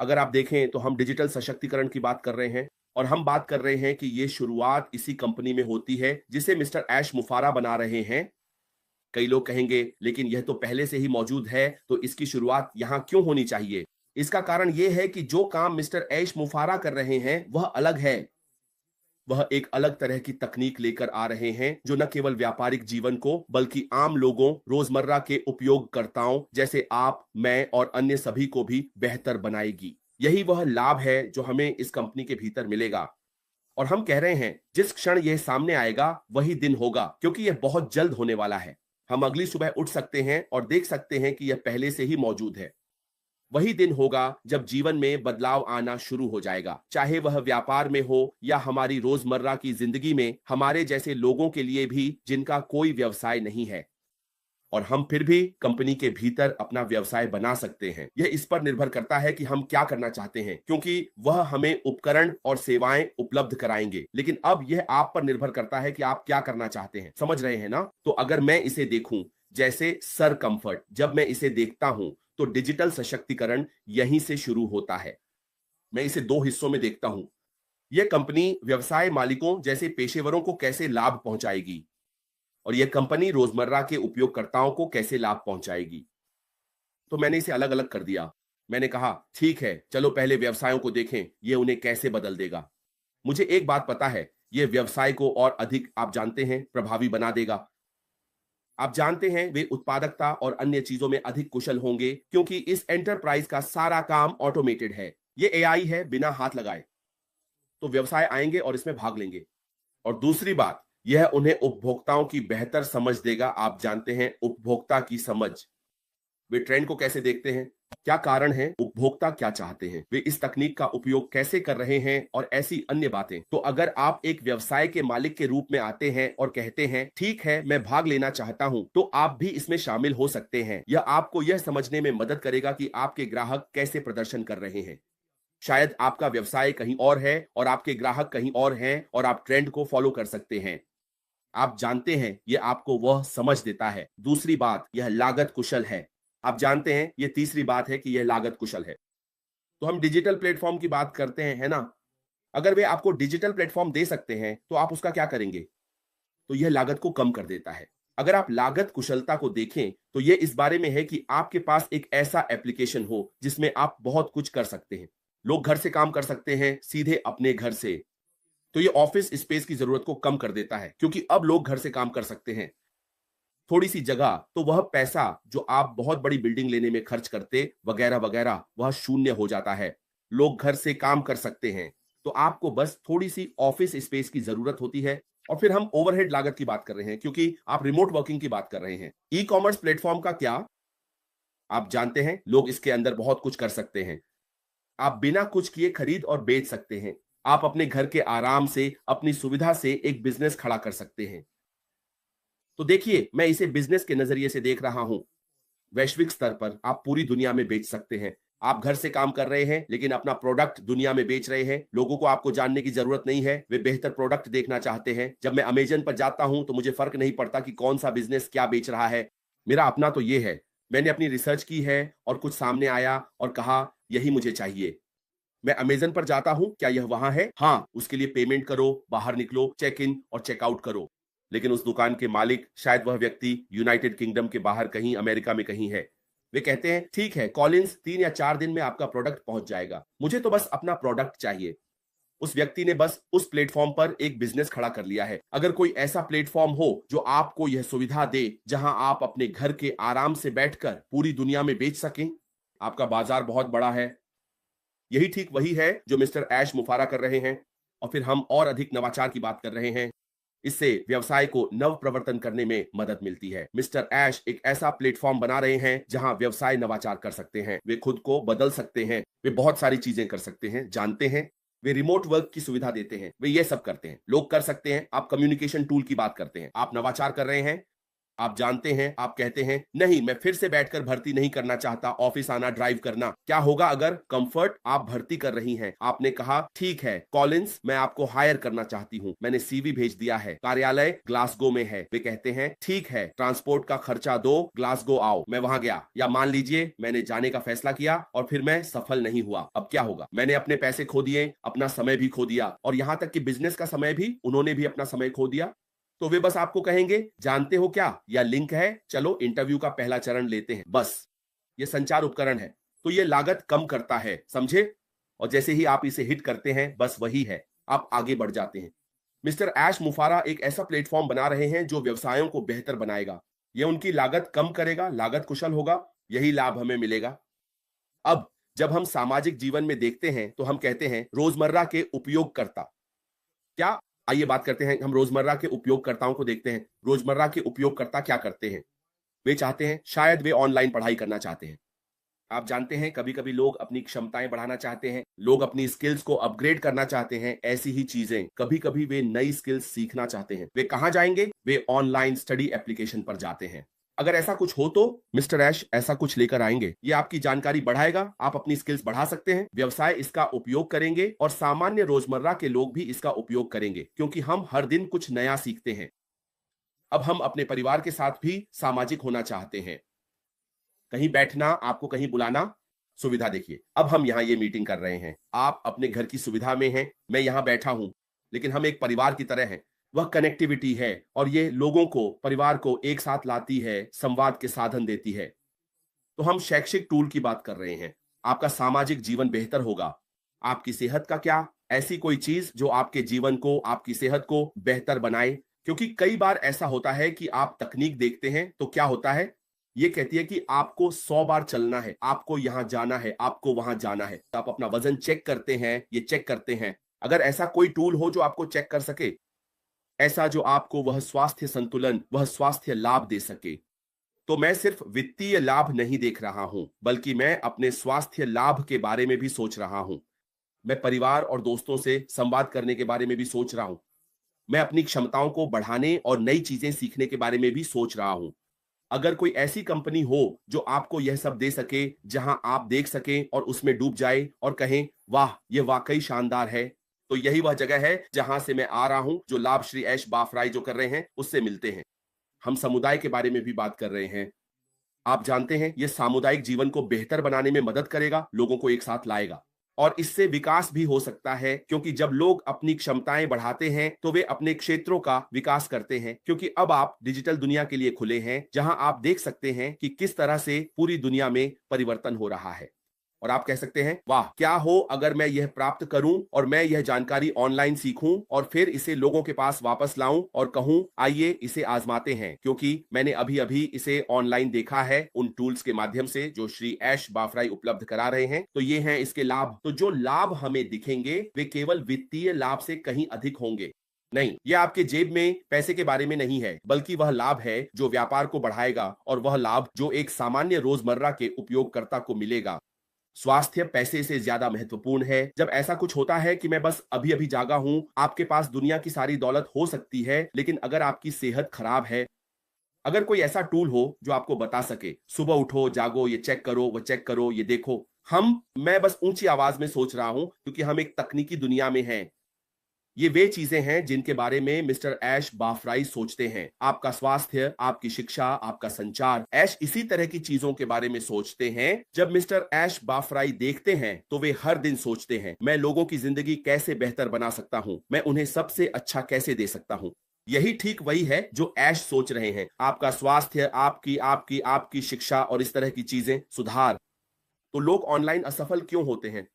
अगर आप देखें तो हम डिजिटल सशक्तिकरण की बात कर रहे हैं और हम बात कर रहे हैं कि ये शुरुआत इसी कंपनी में होती है जिसे मिस्टर ऐश मुफारा बना रहे हैं। कई लोग कहेंगे लेकिन यह तो पहले से ही मौजूद है, तो इसकी शुरुआत यहाँ क्यों होनी चाहिए? इसका कारण यह है कि जो काम मिस्टर ऐश मुफारा कर रहे हैं वह अलग है। वह एक अलग तरह की तकनीक लेकर आ रहे हैं जो न केवल व्यापारिक जीवन को बल्कि आम लोगों, रोजमर्रा के उपयोगकर्ताओं जैसे आप, मैं और अन्य सभी को भी बेहतर बनाएगी। यही वह लाभ है जो हमें इस कंपनी के भीतर मिलेगा। और हम कह रहे हैं जिस क्षण यह सामने आएगा वही दिन होगा, क्योंकि यह बहुत जल्द होने वाला है। हम अगली सुबह उठ सकते हैं और देख सकते हैं कि यह पहले से ही मौजूद है। वही दिन होगा जब जीवन में बदलाव आना शुरू हो जाएगा, चाहे वह व्यापार में हो या हमारी रोजमर्रा की जिंदगी में, हमारे जैसे लोगों के लिए भी जिनका कोई व्यवसाय नहीं है। और हम फिर भी कंपनी के भीतर अपना व्यवसाय बना सकते हैं। यह इस पर निर्भर करता है कि हम क्या करना चाहते हैं, क्योंकि वह हमें उपकरण और सेवाएं उपलब्ध कराएंगे। लेकिन अब यह आप पर निर्भर करता है कि आप क्या करना चाहते हैं। समझ रहे हैं ना? तो अगर मैं इसे देखूं जैसे सर कंफर्ट, जब मैं इसे देखता हूं तो डिजिटल सशक्तिकरण यहीं से शुरू होता है। मैं इसे दो हिस्सों में देखता हूं। यह कंपनी व्यवसाय मालिकों जैसे पेशेवरों को कैसे लाभ पहुंचाएगी और यह कंपनी रोजमर्रा के उपयोगकर्ताओं को कैसे लाभ पहुंचाएगी। तो मैंने इसे अलग अलग कर दिया। मैंने कहा ठीक है, चलो पहले व्यवसायों को देखें, यह उन्हें कैसे बदल देगा। मुझे एक बात पता है, यह व्यवसाय को और अधिक, आप जानते हैं, प्रभावी बना देगा। आप जानते हैं वे उत्पादकता और अन्य चीजों में अधिक कुशल होंगे, क्योंकि इस एंटरप्राइज का सारा काम ऑटोमेटेड है। ये एआई है बिना हाथ लगाए। तो व्यवसाय आएंगे और इसमें भाग लेंगे। और दूसरी बात, यह उन्हें उपभोक्ताओं की बेहतर समझ देगा। आप जानते हैं, उपभोक्ता की समझ, वे ट्रेंड को कैसे देखते हैं, क्या कारण है, उपभोक्ता क्या चाहते हैं, वे इस तकनीक का उपयोग कैसे कर रहे हैं और ऐसी अन्य बातें। तो अगर आप एक व्यवसाय के मालिक के रूप में आते हैं और कहते हैं ठीक है मैं भाग लेना चाहता हूं, तो आप भी इसमें शामिल हो सकते हैं। यह आपको यह समझने में मदद करेगा कि आपके ग्राहक कैसे प्रदर्शन कर रहे हैं। शायद आपका व्यवसाय कहीं और है और आपके ग्राहक कहीं और हैं और आप ट्रेंड को फॉलो कर सकते हैं। आप जानते हैं, यह आपको वह समझ देता है। दूसरी बात, यह लागत कुशल है। आप जानते हैं, यह तीसरी बात है कि यह लागत कुशल है। तो हम डिजिटल प्लेटफॉर्म की बात करते हैं, है ना? अगर वे आपको डिजिटल प्लेटफॉर्म दे सकते हैं, तो आप उसका क्या करेंगे? तो यह लागत को कम कर देता है। अगर आप लागत कुशलता को देखें, तो यह इस बारे में है कि आपके पास एक ऐसा एप्लीकेशन हो जिसमें आप बहुत कुछ कर सकते हैं। लोग घर से काम कर सकते हैं, सीधे अपने घर से। तो ये ऑफिस स्पेस की जरूरत को कम कर देता है, क्योंकि अब लोग घर से काम कर सकते हैं। थोड़ी सी जगह, तो वह पैसा जो आप बहुत बड़ी बिल्डिंग लेने में खर्च करते वगैरह वगैरह, वह शून्य हो जाता है। लोग घर से काम कर सकते हैं। तो आपको बस थोड़ी सी ऑफिस स्पेस की जरूरत होती है। और फिर हम ओवरहेड लागत की बात कर रहे हैं, क्योंकि आप रिमोट वर्किंग की बात कर रहे हैं। ई कॉमर्स प्लेटफॉर्म का क्या? आप जानते हैं, लोग इसके अंदर बहुत कुछ कर सकते हैं। आप बिना कुछ किए खरीद और बेच सकते हैं। आप अपने घर के आराम से, अपनी सुविधा से एक बिजनेस खड़ा कर सकते हैं। तो देखिए, मैं इसे बिजनेस के नजरिए से देख रहा हूं। वैश्विक स्तर पर आप पूरी दुनिया में बेच सकते हैं। आप घर से काम कर रहे हैं लेकिन अपना प्रोडक्ट दुनिया में बेच रहे हैं। लोगों को आपको जानने की जरूरत नहीं है, वे बेहतर प्रोडक्ट देखना चाहते हैं। जब मैं अमेजन पर जाता हूं तो मुझे फर्क नहीं पड़ता कि कौन सा बिजनेस क्या बेच रहा है। मेरा अपना तो ये है। मैंने अपनी रिसर्च की है और कुछ सामने आया और कहा यही मुझे चाहिए। मैं अमेज़न पर जाता हूँ, क्या यह वहाँ है? हाँ, उसके लिए पेमेंट करो, बाहर निकलो, चेक इन और चेकआउट करो। लेकिन उस दुकान के मालिक, शायद वह व्यक्ति यूनाइटेड किंगडम के बाहर कहीं अमेरिका में कहीं है। वे कहते हैं, ठीक है कॉलिंस, 3 या 4 दिन में आपका प्रोडक्ट पहुँच जाएगा। मुझे तो बस अपना प्रोडक्ट चाहिए। उस व्यक्ति ने बस उस प्लेटफ़ॉर्म पर एक बिज़नेस खड़ा कर लिया है। अगर कोई ऐसा प्लेटफ़ॉर्म हो जो आपको यह सुविधा दे, जहाँ आप अपने घर के आराम से बैठकर पूरी दुनिया में बेच सकें, आपका बाज़ार बहुत बड़ा है। यही ठीक वही है जो मिस्टर ऐश मुफारा कर रहे हैं। और फिर हम और अधिक नवाचार की बात कर रहे हैं। इससे व्यवसाय को नव प्रवर्तन करने में मदद मिलती है। मिस्टर ऐश एक ऐसा प्लेटफॉर्म बना रहे हैं जहां व्यवसाय नवाचार कर सकते हैं, वे खुद को बदल सकते हैं, वे बहुत सारी चीजें कर सकते हैं। जानते हैं, वे रिमोट वर्क की सुविधा देते हैं, वे ये सब करते हैं। लोग कर सकते हैं। आप कम्युनिकेशन टूल की बात करते हैं, आप नवाचार कर रहे हैं। आप जानते हैं, आप कहते हैं नहीं, मैं फिर से बैठकर भर्ती नहीं करना चाहता, ऑफिस आना, ड्राइव करना। क्या होगा अगर कंफर्ट आप भर्ती कर रही हैं, आपने कहा ठीक है कॉलिंस, मैं आपको हायर करना चाहती हूं, मैंने सीवी भेज दिया है, कार्यालय ग्लासगो में है। वे कहते हैं ठीक है, ट्रांसपोर्ट का खर्चा दो, ग्लासगो आओ। मैं वहां गया, या मान लीजिए मैंने जाने का फैसला किया और फिर मैं सफल नहीं हुआ। अब क्या होगा? मैंने अपने पैसे खो दिए, अपना समय भी खो दिया, और यहां तक कि बिजनेस का समय भी, उन्होंने भी अपना समय खो दिया। तो वे बस आपको कहेंगे जानते हो क्या, या लिंक है, चलो इंटरव्यू का पहला चरण लेते हैं। बस ये संचार उपकरण है, तो ये लागत कम करता है, समझे? और जैसे ही आप इसे हिट करते हैं, बस वही है, आप आगे बढ़ जाते हैं। मिस्टर ऐश मुफारा एक ऐसा प्लेटफॉर्म बना रहे हैं जो व्यवसायों को बेहतर बनाएगा। यह उनकी लागत कम करेगा, लागत कुशल होगा, यही लाभ हमें मिलेगा। अब जब हम सामाजिक जीवन में देखते हैं तो हम कहते हैं रोजमर्रा के उपयोगकर्ता। क्या? आइए बात करते हैं, हम रोजमर्रा के उपयोगकर्ताओं को देखते हैं। रोजमर्रा के उपयोगकर्ता क्या करते हैं? वे चाहते हैं, शायद वे ऑनलाइन पढ़ाई करना चाहते हैं। आप जानते हैं कभी-कभी लोग अपनी क्षमताएं बढ़ाना चाहते हैं, लोग अपनी स्किल्स को अपग्रेड करना चाहते हैं, ऐसी ही चीजें कभी-कभी वे नई स्किल्स सीखना चाहते हैं। वे कहां जाएंगे? वे ऑनलाइन स्टडी एप्लीकेशन पर जाते हैं। अगर ऐसा कुछ हो तो मिस्टर ऐश ऐसा कुछ लेकर आएंगे। ये आपकी जानकारी बढ़ाएगा, आप अपनी स्किल्स बढ़ा सकते हैं, व्यवसाय इसका उपयोग करेंगे और सामान्य रोजमर्रा के लोग भी इसका उपयोग करेंगे, क्योंकि हम हर दिन कुछ नया सीखते हैं। अब हम अपने परिवार के साथ भी सामाजिक होना चाहते हैं। कहीं बैठना, आपको कहीं बुलाना, सुविधा देखिए। अब हम यहाँ ये मीटिंग कर रहे हैं, आप अपने घर की सुविधा में हैं, मैं यहाँ बैठा हूं, लेकिन हम एक परिवार की तरह हैं। वह कनेक्टिविटी है और ये लोगों को, परिवार को एक साथ लाती है, संवाद के साधन देती है। तो हम शैक्षिक टूल की बात कर रहे हैं। आपका सामाजिक जीवन बेहतर होगा। आपकी सेहत का क्या? ऐसी कोई चीज जो आपके जीवन को, आपकी सेहत को बेहतर बनाए। क्योंकि कई बार ऐसा होता है कि आप तकनीक देखते हैं तो क्या होता है, ये कहती है कि आपको 100 बार चलना है, आपको यहां जाना है, आपको वहां जाना है। तो आप अपना वजन चेक करते हैं, ये चेक करते हैं। अगर ऐसा कोई टूल हो जो आपको चेक कर सके, ऐसा जो आपको वह स्वास्थ्य संतुलन, वह स्वास्थ्य लाभ दे सके, तो मैं सिर्फ वित्तीय लाभ नहीं देख रहा हूं, बल्कि मैं अपने स्वास्थ्य लाभ के बारे में भी सोच रहा हूं। मैं परिवार और दोस्तों से संवाद करने के बारे में भी सोच रहा हूं। मैं अपनी क्षमताओं को बढ़ाने और नई चीजें सीखने के बारे में भी सोच रहा हूं। अगर कोई ऐसी कंपनी हो जो आपको यह सब दे सके, जहां आप देख सकें और उसमें डूब जाए और कहें वाह, यह वाकई शानदार है, तो यही वह जगह है जहां से मैं आ रहा हूं, जो लाभ श्री ऐश बाफराई जो कर रहे हैं उससे मिलते हैं। हम समुदाय के बारे में भी बात कर रहे हैं। आप जानते हैं, यह सामुदायिक जीवन को बेहतर बनाने में मदद करेगा, लोगों को एक साथ लाएगा। और इससे विकास भी हो सकता है, क्योंकि जब लोग अपनी क्षमताएं बढ़ाते हैं तो वे अपने क्षेत्रों का विकास करते हैं। क्योंकि अब आप डिजिटल दुनिया के लिए खुले हैं, जहां आप देख सकते हैं कि किस तरह से पूरी दुनिया में परिवर्तन हो रहा है। और आप कह सकते हैं वाह, क्या हो अगर मैं यह प्राप्त करूं और मैं यह जानकारी ऑनलाइन सीखूं और फिर इसे लोगों के पास वापस लाऊं और कहूं आइए इसे आजमाते हैं, क्योंकि मैंने अभी अभी इसे ऑनलाइन देखा है उन टूल्स के माध्यम से जो श्री ऐश बाफराई उपलब्ध करा रहे हैं। तो ये हैं इसके लाभ। तो जो लाभ हमें दिखेंगे वे केवल वित्तीय लाभ से कहीं अधिक होंगे। नहीं, यह आपके जेब में पैसे के बारे में नहीं है, बल्कि वह लाभ है जो व्यापार को बढ़ाएगा, और वह लाभ जो एक सामान्य रोजमर्रा के उपयोगकर्ता को मिलेगा। स्वास्थ्य पैसे से ज्यादा महत्वपूर्ण है। जब ऐसा कुछ होता है कि मैं बस अभी अभी जागा हूं, आपके पास दुनिया की सारी दौलत हो सकती है, लेकिन अगर आपकी सेहत खराब है, अगर कोई ऐसा टूल हो जो आपको बता सके सुबह उठो, जागो, ये चेक करो, वो चेक करो, ये देखो। मैं बस ऊंची आवाज में सोच रहा हूं, क्योंकि हम एक तकनीकी दुनिया में हैं। ये वे चीजें हैं जिनके बारे में मिस्टर ऐश बाफराई सोचते हैं। आपका स्वास्थ्य, आपकी शिक्षा, आपका संचार, ऐश इसी तरह की चीजों के बारे में सोचते हैं। जब मिस्टर ऐश बाफराई देखते हैं तो वे हर दिन सोचते हैं मैं लोगों की जिंदगी कैसे बेहतर बना सकता हूं, मैं उन्हें सबसे अच्छा कैसे दे सकता हूं। यही ठीक वही है जो ऐश सोच रहे हैं। आपका स्वास्थ्य, आपकी आपकी आपकी शिक्षा और इस तरह की चीजें सुधार। तो लोग ऑनलाइन असफल क्यों होते हैं?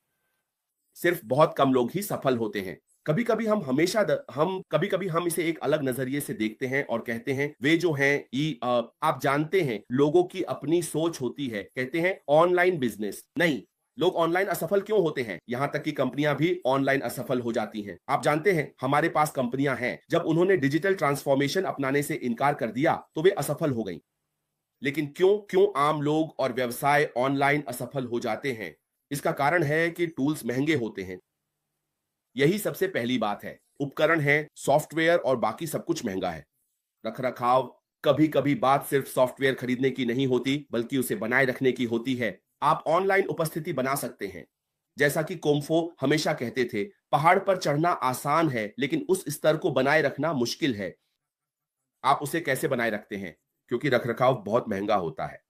सिर्फ बहुत कम लोग ही सफल होते हैं। कभी कभी हम इसे एक अलग नजरिए से देखते हैं और कहते हैं वे जो हैं आप जानते हैं, लोगों की अपनी सोच होती है। कहते हैं ऑनलाइन बिजनेस नहीं, लोग ऑनलाइन असफल क्यों होते हैं? यहां तक कि कंपनियां भी ऑनलाइन असफल हो जाती हैं। आप जानते हैं, हमारे पास कंपनियां हैं, जब उन्होंने डिजिटल ट्रांसफॉर्मेशन अपनाने से इनकार कर दिया तो वे असफल हो गई। लेकिन क्यों क्यों आम लोग और व्यवसाय ऑनलाइन असफल हो जाते हैं? इसका कारण है कि टूल्स महंगे होते हैं। यही सबसे पहली बात है। उपकरण है, सॉफ्टवेयर और बाकी सब कुछ महंगा है। रखरखाव, कभी कभी बात सिर्फ सॉफ्टवेयर खरीदने की नहीं होती, बल्कि उसे बनाए रखने की होती है। आप ऑनलाइन उपस्थिति बना सकते हैं। जैसा कि कोम्फो हमेशा कहते थे, पहाड़ पर चढ़ना आसान है, लेकिन उस स्तर को बनाए रखना मुश्किल है। आप उसे कैसे बनाए रखते हैं? क्योंकि रखरखाव बहुत महंगा होता है।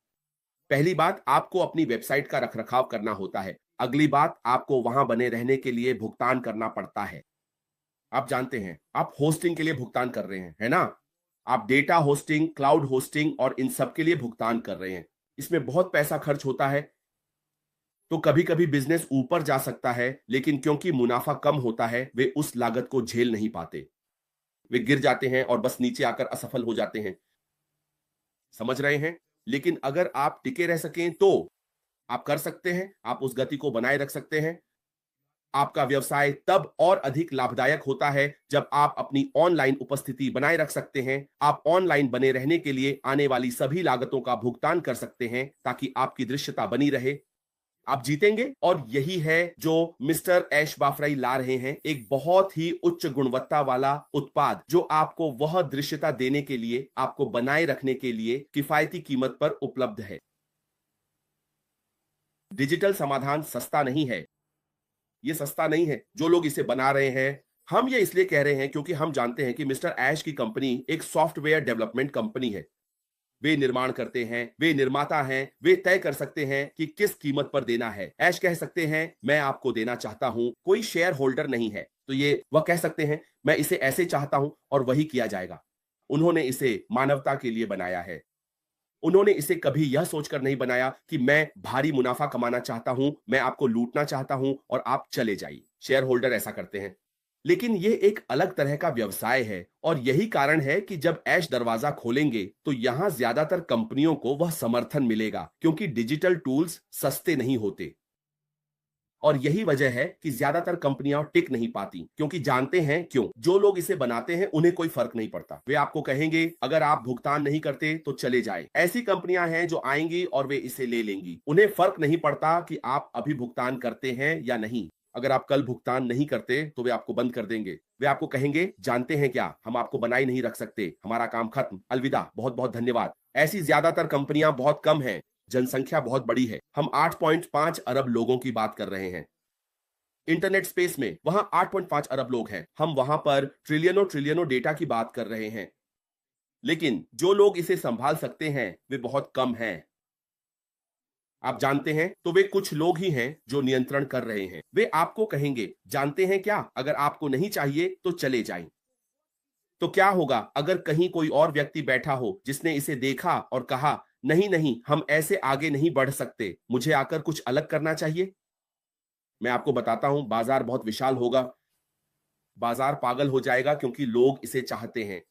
पहली बात, आपको अपनी वेबसाइट का रखरखाव करना होता है। अगली बात, आपको वहां बने रहने के लिए भुगतान करना पड़ता है। आप जानते हैं, आप होस्टिंग के लिए भुगतान कर रहे हैं, है ना? आप डेटा होस्टिंग, क्लाउड होस्टिंग और इन सब के लिए भुगतान कर रहे हैं। इसमें बहुत पैसा खर्च होता है। तो कभी-कभी बिज़नेस ऊपर जा सकता है, लेकिन क्योंकि मुनाफ़ा कम होता है, वे उस लागत को झेल नहीं पाते। वे गिर जाते हैं और बस नीचे आकर असफल हो जाते हैं। समझ रहे हैं? लेकिन अगर आप टिके रह सकें तो आप कर सकते हैं, आप उस गति को बनाए रख सकते हैं। आपका व्यवसाय तब और अधिक लाभदायक होता है जब आप अपनी ऑनलाइन उपस्थिति बनाए रख सकते हैं। आप ऑनलाइन बने रहने के लिए आने वाली सभी लागतों का भुगतान कर सकते हैं, ताकि आपकी दृश्यता बनी रहे। आप जीतेंगे, और यही है जो मिस्टर ऐश बाफराई ला रहे हैं, एक बहुत ही उच्च गुणवत्ता वाला उत्पाद जो आपको वह दृश्यता देने के लिए, आपको बनाए रखने के लिए किफायती कीमत पर उपलब्ध है। डिजिटल समाधान सस्ता नहीं है। ये सस्ता नहीं है। जो लोग इसे बना रहे हैं, हम ये इसलिए कह रहे हैं क्योंकि हम जानते हैं कि मिस्टर ऐश की कंपनी एक सॉफ्टवेयर डेवलपमेंट कंपनी है। वे निर्माण करते हैं, वे निर्माता हैं, वे तय कर सकते हैं कि किस कीमत पर देना है। ऐश कह सकते हैं, मैं आपको देना चाहता हूं, कोई शेयर होल्डर नहीं है, तो ये वह कह सकते हैं, मैं इसे ऐसे चाहता हूं, और वही किया जाएगा। उन्होंने इसे मानवता के लिए बनाया है। उन्होंने इसे कभी यह सोचकर नहीं बनाया कि मैं भारी मुनाफा कमाना चाहता हूं, मैं आपको लूटना चाहता हूं और आप चले जाइए। शेयर होल्डर ऐसा करते हैं। लेकिन ये एक अलग तरह का व्यवसाय है, और यही कारण है कि जब ऐश दरवाजा खोलेंगे तो यहां ज्यादातर कंपनियों को वह समर्थन मिलेगा, क्योंकि डिजिटल टूल्स सस्ते नहीं होते। और यही वजह है कि ज्यादातर कंपनियां टिक नहीं पाती, क्योंकि जानते हैं क्यों? जो लोग इसे बनाते हैं उन्हें कोई फर्क नहीं पड़ता। वे आपको कहेंगे, अगर आप भुगतान नहीं करते तो चले जाए। ऐसी कंपनियां हैं जो आएंगी और वे इसे ले लेंगी। उन्हें फर्क नहीं पड़ता कि आप अभी भुगतान करते हैं या नहीं। अगर आप कल भुगतान नहीं करते तो वे आपको बंद कर देंगे। वे आपको कहेंगे, जानते हैं क्या, हम आपको बनाए नहीं रख सकते, हमारा काम खत्म, अलविदा, बहुत बहुत धन्यवाद। ऐसी ज्यादातर कंपनियां बहुत कम हैं। जनसंख्या बहुत बड़ी है। हम 8.5 अरब लोगों की बात कर रहे हैं। इंटरनेट स्पेस में वहां 8.5 अरब लोग हैं। हम वहां पर ट्रिलियनों ट्रिलियनों डेटा की बात कर रहे हैं। लेकिन जो लोग इसे संभाल सकते हैं वे बहुत कम हैं। आप जानते हैं, तो वे कुछ लोग ही हैं जो नियंत्रण कर रहे हैं। वे आपको कहेंगे, जानते हैं क्या, अगर आपको नहीं चाहिए तो चले जाएं। तो क्या होगा अगर कहीं कोई और व्यक्ति बैठा हो जिसने इसे देखा और कहा, नहीं नहीं, हम ऐसे आगे नहीं बढ़ सकते, मुझे आकर कुछ अलग करना चाहिए? मैं आपको बताता हूं, बाजार बहुत विशाल होगा। बाजार पागल हो जाएगा, क्योंकि लोग इसे चाहते हैं।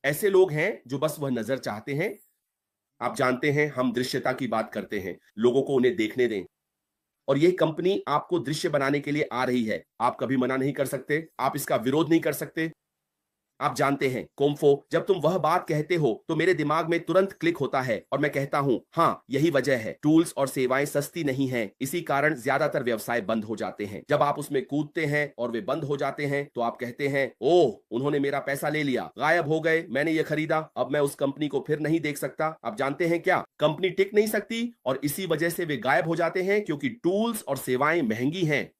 ऐसे लोग हैं जो बस वह नजर चाहते हैं। आप जानते हैं, हम दृश्यता की बात करते हैं, लोगों को उन्हें देखने दें। और ये कंपनी आपको दृश्य बनाने के लिए आ रही है। आप कभी मना नहीं कर सकते, आप इसका विरोध नहीं कर सकते। आप जानते हैं, कोम्फो, जब तुम वह बात कहते हो तो मेरे दिमाग में तुरंत क्लिक होता है, और मैं कहता हूं, हाँ, यही वजह है। टूल्स और सेवाएं सस्ती नहीं हैं, इसी कारण ज्यादातर व्यवसाय बंद हो जाते हैं। जब आप उसमें कूदते हैं और वे बंद हो जाते हैं, तो आप कहते हैं, ओह, उन्होंने मेरा पैसा ले लिया, गायब हो गए, मैंने ये खरीदा, अब मैं उस कंपनी को फिर नहीं देख सकता। आप जानते हैं क्या, कंपनी टिक नहीं सकती, और इसी वजह से वे गायब हो जाते हैं, क्योंकि टूल्स और सेवाएं महंगी हैं।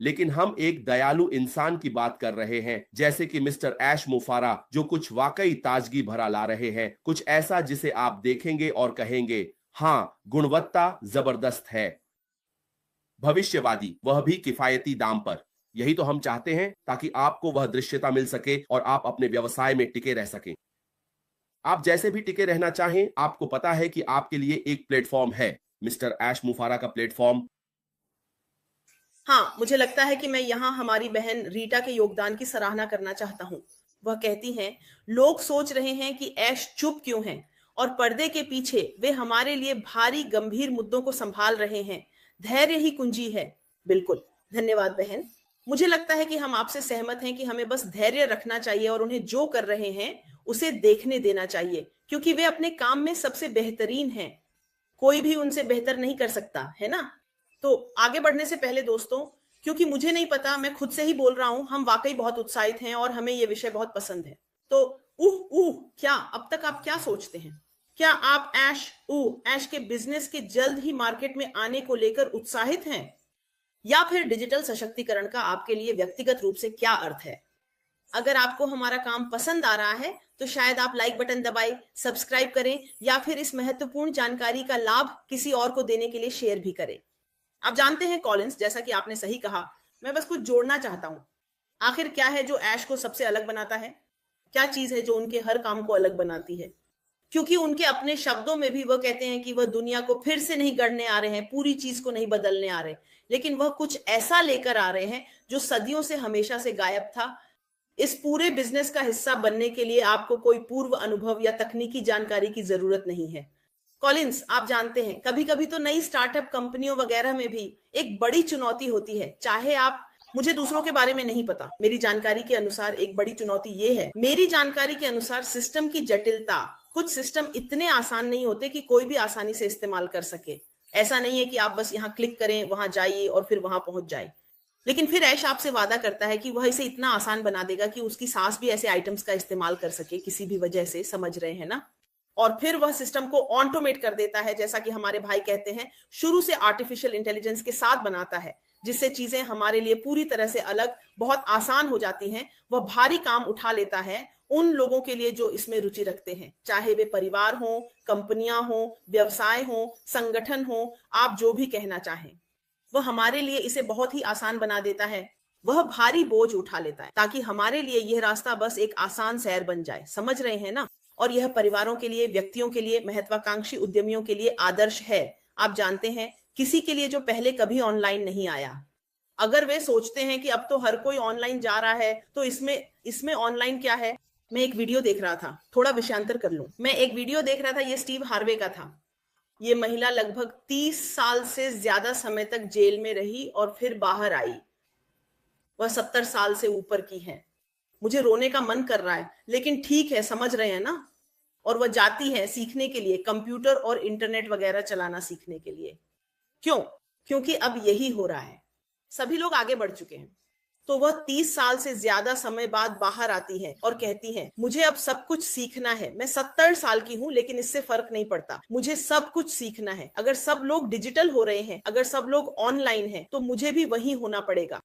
लेकिन हम एक दयालु इंसान की बात कर रहे हैं, जैसे कि मिस्टर ऐश मुफारा, जो कुछ वाकई ताजगी भरा ला रहे हैं, कुछ ऐसा जिसे आप देखेंगे और कहेंगे, हां, गुणवत्ता जबरदस्त है। भविष्यवादी, वह भी किफायती दाम पर। यही तो हम चाहते हैं, ताकि आपको वह दृश्यता मिल सके और आप अपने व्यवसाय में टिके रह सकें। आप जैसे भी टिके रहना चाहें, आपको पता है कि आपके लिए एक प्लेटफॉर्म है, मिस्टर ऐश मुफारा का प्लेटफॉर्म। हाँ, मुझे लगता है कि मैं यहाँ हमारी बहन रीटा के योगदान की सराहना करना चाहता हूँ। वह कहती हैं, लोग सोच रहे हैं कि ऐश चुप क्यों हैं, और पर्दे के पीछे वे हमारे लिए भारी गंभीर मुद्दों को संभाल रहे हैं। धैर्य ही कुंजी है। बिल्कुल। धन्यवाद बहन। मुझे लगता है कि हम आपसे सहमत हैं कि हमें बस धैर्य रखना चाहिए और उन्हें जो कर रहे हैं उसे देखने देना चाहिए, क्योंकि वे अपने काम में सबसे बेहतरीन हैं। कोई भी उनसे बेहतर नहीं कर सकता, है ना? तो आगे बढ़ने से पहले दोस्तों, क्योंकि मुझे नहीं पता, मैं खुद से ही बोल रहा हूं, हम वाकई बहुत उत्साहित हैं और हमें ये विषय बहुत पसंद है। तो क्या अब तक आप क्या सोचते हैं? क्या आप ऐश के बिजनेस के जल्द ही मार्केट में आने को लेकर उत्साहित हैं? या फिर डिजिटल सशक्तिकरण का आपके लिए व्यक्तिगत रूप से क्या अर्थ है? अगर आपको हमारा काम पसंद आ रहा है तो शायद आप लाइक बटन दबाएं, सब्सक्राइब करें या फिर इस महत्वपूर्ण जानकारी का लाभ किसी और को देने के लिए शेयर भी करें। आप जानते हैं कॉलिंस, जैसा कि आपने सही कहा, मैं बस कुछ जोड़ना चाहता हूं। आखिर क्या है जो ऐश को सबसे अलग बनाता है? क्या चीज है जो उनके हर काम को अलग बनाती है? क्योंकि उनके अपने शब्दों में भी वह कहते हैं कि वह दुनिया को फिर से नहीं गढ़ने आ रहे हैं, पूरी चीज को नहीं बदलने आ रहे, लेकिन वह कुछ ऐसा लेकर आ रहे हैं जो सदियों से हमेशा से गायब था। इस पूरे बिजनेस का हिस्सा बनने के लिए आपको कोई पूर्व अनुभव या तकनीकी जानकारी की जरूरत नहीं है। कॉलिंस, आप जानते हैं कभी कभी तो नई स्टार्टअप कंपनियों वगैरह में भी एक बड़ी चुनौती होती है। चाहे आप, मुझे दूसरों के बारे में नहीं पता, मेरी जानकारी के अनुसार एक बड़ी चुनौती ये है, मेरी जानकारी के अनुसार सिस्टम की जटिलता। कुछ सिस्टम इतने आसान नहीं होते कि कोई भी आसानी से इस्तेमाल कर सके। ऐसा नहीं है कि आप बस यहाँ क्लिक करें, वहां जाइए और फिर वहां पहुंच जाए। लेकिन फिर ऐश आपसे वादा करता है कि वह इसे इतना आसान बना देगा कि उसकी सास भी ऐसे आइटम्स का इस्तेमाल कर सके किसी भी वजह से, समझ रहे हैं ना? और फिर वह सिस्टम को ऑटोमेट कर देता है, जैसा कि हमारे भाई कहते हैं, शुरू से आर्टिफिशियल इंटेलिजेंस के साथ बनाता है, जिससे चीजें हमारे लिए पूरी तरह से अलग, बहुत आसान हो जाती हैं। वह भारी काम उठा लेता है उन लोगों के लिए जो इसमें रुचि रखते हैं, चाहे वे परिवार हो, कंपनियां हो, व्यवसाय हो, संगठन हो, आप जो भी कहना चाहें। वह हमारे लिए इसे बहुत ही आसान बना देता है। वह भारी बोझ उठा लेता है ताकि हमारे लिए यह रास्ता बस एक आसान सैर बन जाए, समझ रहे हैं ना? और यह परिवारों के लिए, व्यक्तियों के लिए, महत्वाकांक्षी उद्यमियों के लिए आदर्श है। आप जानते हैं, किसी के लिए जो पहले कभी ऑनलाइन नहीं आया। अगर वे सोचते हैं कि अब तो हर कोई ऑनलाइन जा रहा है तो इसमें इसमें ऑनलाइन क्या है? मैं एक वीडियो देख रहा था, थोड़ा विषयांतर कर लूं, मैं एक वीडियो देख रहा था, ये स्टीव हार्वे का था। ये महिला लगभग 30 साल से ज्यादा समय तक जेल में रही और फिर बाहर आई। वह 70 साल से ऊपर की है। मुझे रोने का मन कर रहा है, लेकिन ठीक है, समझ रहे हैं ना? और वह जाती है सीखने के लिए, कंप्यूटर और इंटरनेट वगैरह चलाना सीखने के लिए। क्यों? क्योंकि अब यही हो रहा है, सभी लोग आगे बढ़ चुके हैं। तो वह 30 साल से ज्यादा समय बाद बाहर आती है और कहती है, मुझे अब सब कुछ सीखना है। मैं 70 साल की हूं, लेकिन इससे फर्क नहीं पड़ता, मुझे सब कुछ सीखना है। अगर सब लोग डिजिटल हो रहे हैं, अगर सब लोग ऑनलाइन हैं, तो मुझे भी वही होना पड़ेगा।